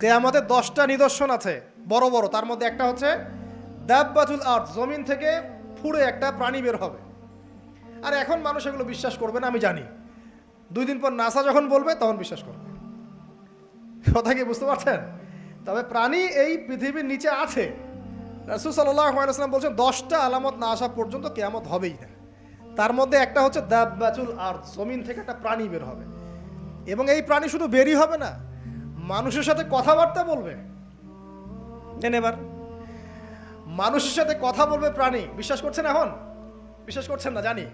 কিয়ামতের 10টা নিদর্শন আছে বড় বড়, তার মধ্যে একটা হচ্ছে দাব্বাতুল আরদ, জমিন থেকে ফুঁড়ে একটা প্রাণী বের হবে। আর এখন মানুষ এগুলো বিশ্বাস করবে না আমি জানি, 2 দিন পর নাসা যখন বলবে তখন বিশ্বাস করবে। কথা কি বুঝতে পারছেন? তবে প্রাণী এই পৃথিবীর নিচে আছে। রাসূল সাল্লাল্লাহু আলাইহি ওয়াসাল্লাম বলছেন 10টা আলামত না আসা পর্যন্ত কিয়ামত হবেই না। তার মধ্যে একটা হচ্ছে দাব্বাতুল আরদ, জমিন থেকে একটা প্রাণী বের হবে, এবং এই প্রাণী শুধু বেরই হবে না, মানুষের সাথে কথাবার্তা বলবে। এবার মানুষের সাথে কথা বলবে প্রাণী। বিশ্বাস করছেন? এখন বিশ্বাস করছেন না জানি,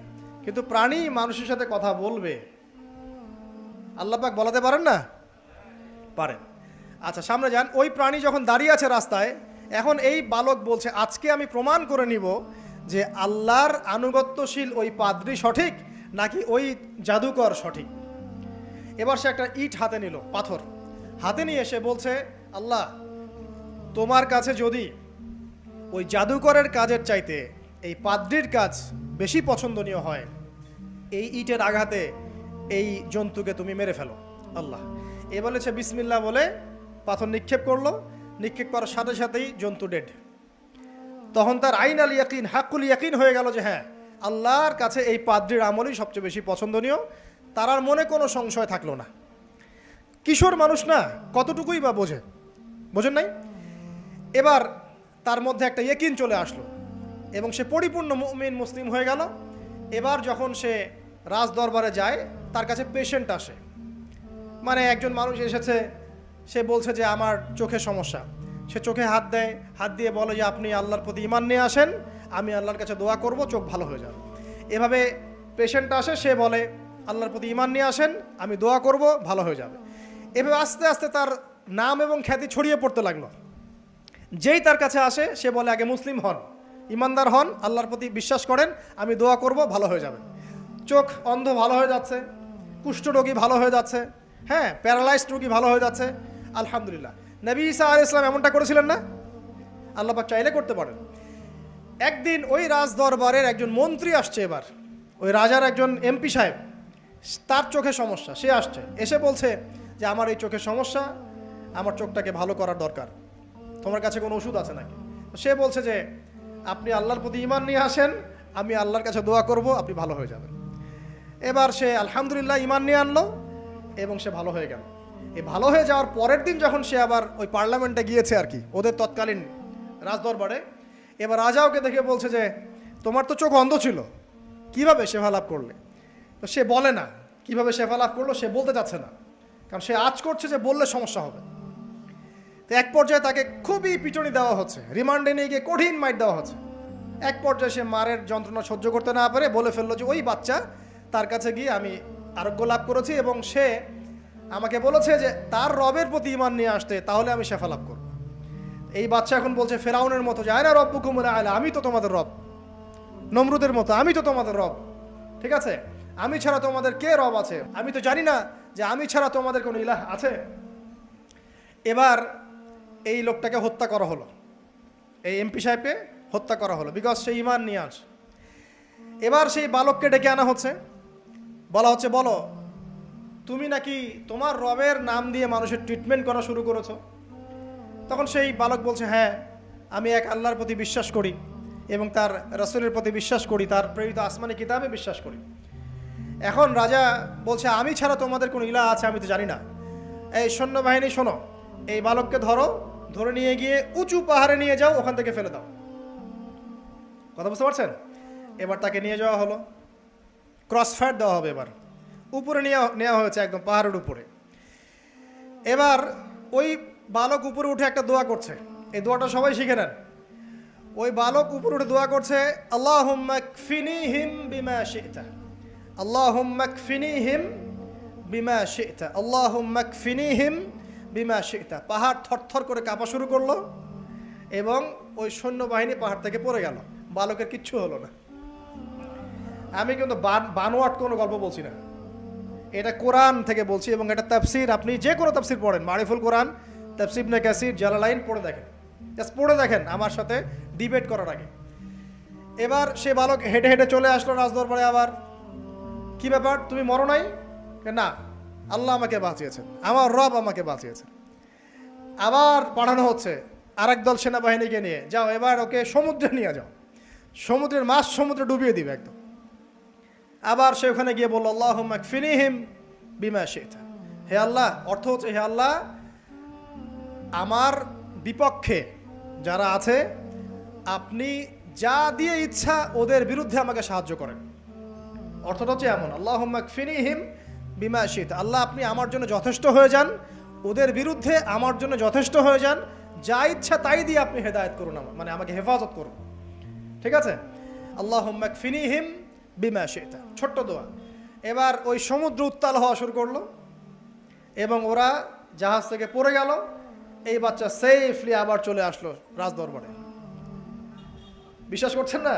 কিন্তু প্রাণী মানুষের সাথে কথা বলবে। আল্লাহ পাক বলাতে পারেন না? পারেন। আচ্ছা, সামনে যান। ওই প্রাণী যখন দাঁড়িয়ে আছে রাস্তায়, এখন এই বালক বলছে আজকে আমি প্রমাণ করে নিব যে আল্লাহর আনুগত্যশীল ওই পাদ্রী সঠিক নাকি ওই জাদুকর সঠিক। এবার সে একটা ইট হাতে নিল, পাথর হাতে নিয়ে এসে বলছে, আল্লাহ তোমার কাছে যদি ওই জাদুকরের কাজের চাইতে এই পাদ্রীর কাজ বেশি পছন্দনীয় হয়, এই ইটের আঘাতে এই জন্তুকে তুমি মেরে ফেলো আল্লাহ। এ বলেছে বিসমিল্লাহ বলে পাথর নিক্ষেপ করলো, নিক্ষেপ করার সাথে সাথেই জন্তু ডেড। তখন তার আইন আল ইয়াকিন, হাক্কুল ইয়াকিন হয়ে গেল যে হ্যাঁ, আল্লাহর কাছে এই পাদ্রীর আমলই সবচেয়ে বেশি পছন্দনীয়। তার আর মনে কোনো সংশয় থাকলো না। কিশোর মানুষ না, কতটুকুই বা বোঝেন নাই? এবার তার মধ্যে একটা ইয়াকিন চলে আসলো এবং সে পরিপূর্ণ মুমিন মুসলিম হয়ে গেল। এবার যখন সে রাজ দরবারে যায়, তার কাছে পেশেন্ট আসে, মানে একজন মানুষ এসেছে, সে বলছে যে আমার চোখে সমস্যা। সে চোখে হাত দেয়, হাত দিয়ে বলে যে আপনি আল্লাহর প্রতি ঈমান নিয়ে আসেন, আমি আল্লাহর কাছে দোয়া করব, চোখ ভালো হয়ে যাবে। এভাবে পেশেন্ট আসে, সে বলে আল্লাহর প্রতি ঈমান নিয়ে আসেন, আমি দোয়া করব, ভালো হয়ে যাবে। এভাবে আস্তে আস্তে তার নাম এবং খ্যাতি ছড়িয়ে পড়তে লাগলো। যেই তার কাছে আসে সে বলে আগে মুসলিম হন, ইমানদার হন, আল্লাহর প্রতি বিশ্বাস করেন, আমি দোয়া করব, ভালো হয়ে যাবে। চোখ অন্ধ ভালো হয়ে যাচ্ছে, কুষ্ঠরোগী ভালো হয়ে যাচ্ছে, হ্যাঁ, প্যারালাইজড রোগী ভালো হয়ে যাচ্ছে, আলহামদুলিল্লাহ। নবী ঈসা আলাইহিস সালাম এমনটা করেছিলেন না? আল্লাহ পাক চাইলে করতে পারেন। একদিন ওই রাজ দরবারের একজন মন্ত্রী আসছে, এবার ওই রাজার একজন এমপি সাহেব, তার চোখে সমস্যা, সে আসছে, এসে বলছে যে আমার এই চোখের সমস্যা, আমার চোখটাকে ভালো করার দরকার, তোমার কাছে কোনো ওষুধ আছে নাকি? সে বলছে যে আপনি আল্লাহর প্রতি ঈমান নিয়ে আসেন, আমি আল্লাহর কাছে দোয়া করব, আপনি ভালো হয়ে যাবেন। এবার সে আলহামদুলিল্লাহ ঈমান নিয়ে আনলো এবং সে ভালো হয়ে গেল। এই ভালো হয়ে যাওয়ার পরের দিন যখন সে আবার ওই পার্লামেন্টে গিয়েছে আর কি, ওদের তৎকালীন রাজদরবারে, এবার রাজা ওকে দেখে বলছে যে তোমার তো চোখ অন্ধ ছিল, কিভাবে শেফা লাভ করলে? তো সে বলে না কিভাবে শেফা লাভ করলো, সে বলতে চাচ্ছে না, কারণ সে আজ করছে যে বললে সমস্যা হবে। তো এক পর্যায়ে তাকে খুবই পিটুনি দেওয়া হচ্ছে, রিমান্ডে নিয়ে গিয়ে কঠিন মাইট দেওয়া হচ্ছে। এক পর্যায়ে সে মারের যন্ত্রণা সহ্য করতে না পারে বলে ফেললো যে ওই বাচ্চা, তার কাছে গিয়ে আমি আরোগ্য লাভ করেছি এবং সে আমাকে বলেছে যে তার রবের প্রতি ঈমান নিয়ে আসতে, তাহলে আমি শেফা লাভ করব। এই বাচ্চা এখন বলছে ফেরাউনের মতো যে আয়না রব্বুকুমুল আ'লা, আমি তো তোমাদের রব। নমরুদের মতো আমি তো তোমাদের রব, ঠিক আছে, আমি ছাড়া তোমাদের কে রব আছে? আমি তো জানি না যে আমি ছাড়া তোমাদের কোনো ইলাহ আছে। এবার এই লোকটাকে হত্যা করা হলো, এই এমপি সাহেবকে হত্যা করা হলো, বিকজ সে ঈমান নিয়ে আসে। এবার সেই বালককে ডেকে আনা হচ্ছে, বলা হচ্ছে বলো তুমি নাকি তোমার রবের নাম দিয়ে মানুষের ট্রিটমেন্ট করা শুরু করেছো? তখন সেই বালক বলছে হ্যাঁ, আমি এক আল্লাহর প্রতি বিশ্বাস করি এবং তার রাসূলের প্রতি বিশ্বাস করি, তার প্রেরিত আসমানি কিতাবে বিশ্বাস করি। এখন রাজা বলছে আমি ছাড়া তোমাদের কোনো ইলাহ আছে আমি তো জানি না। এই সৈন্যবাহিনী শোনো, এই বালককে ধরো, ধরে নিয়ে গিয়ে উঁচু পাহাড়ে নিয়ে যাও, ওখান থেকে ফেলে দাও। কথা বুঝতে পারছেন? এবার তাকে নিয়ে যাওয়া হলো, ক্রস ফায়ার দেওয়া হবে, এবার উপরে নেওয়া হয়েছে, একদম পাহাড়ের উপরে। এবার ওই বালক উপরে উঠে একটা দোয়া করছে, এই দোয়াটা সবাই শিখে নেন। ওই বালক উপরে উঠে দোয়া করছে আল্লাহুম্মা কফিনিহিম বিমা শি'তা, আল্লাহুম্মা কফিনিহিম বিমা শি'তা, আল্লাহুম্মা কফিনিহিম বিমা শি'তা। পাহাড় থরথর করে কাঁপা শুরু করলো এবং ওই সৈন্যবাহিনী পাহাড় থেকে পড়ে গেল, বালকের কিচ্ছু হলো না। আমি কিন্তু বানোয়াট কোনো গল্প বলছি না, এটা কোরআন থেকে বলছি এবং এটা তাফসির। আপনি যে কোনো তাফসির পড়েন, মারিফুল কোরআন, তাফসির ইবনে কাসির, জালালাইন পড়ে দেখেন, জাস্ট পড়ে দেখেন আমার সাথে ডিবেট করার আগে। এবার সে বালক হেঁটে হেঁটে চলে আসলো রাজদরবারে। আবার কি ব্যাপার, তুমি মরো নাই? না, আল্লাহ আমাকে বাঁচিয়েছেন, আমার রব আমাকে বাঁচিয়েছেন। আবার পাঠানো হচ্ছে আরেক দল সেনাবাহিনীকে নিয়ে, যাও এবার ওকে সমুদ্রে নিয়ে যাও, সমুদ্রের মাছ সমুদ্রে ডুবিয়ে দিবে একদম। আবার সে ওখানে গিয়ে বলল আল্লাহুম্মা কফিনিহিম বিমা শি'তা, হে আল্লাহ, অর্থ হচ্ছে হে আল্লাহ আমার বিপক্ষে যারা আছে আপনি যা দিয়ে ইচ্ছা ওদের বিরুদ্ধে আমাকে সাহায্য করেন। অর্থটা হচ্ছে এমন, আল্লাহুম্মা কফিনিহিম বিমা শি'তা, আল্লাহ আপনি আমার জন্য যথেষ্ট হয়ে যান, ওদের বিরুদ্ধে আমার জন্য যথেষ্ট হয়ে যান, যা ইচ্ছা তাই দিয়ে আপনি হেদায়েত করুন, মানে আমাকে হেফাজত করুন। ঠিক আছে, আল্লাহুম্মা কফিনিহিম বিমা শি'তা, ছোট্ট দোয়া। এবার ওই সমুদ্র উত্তাল হওয়া শুরু করলো এবং ওরা জাহাজ থেকে পড়ে গেল। এই বাচ্চা সেফলি আবার চলে আসলো রাজদরবারে। বিশ্বাস করছেন না?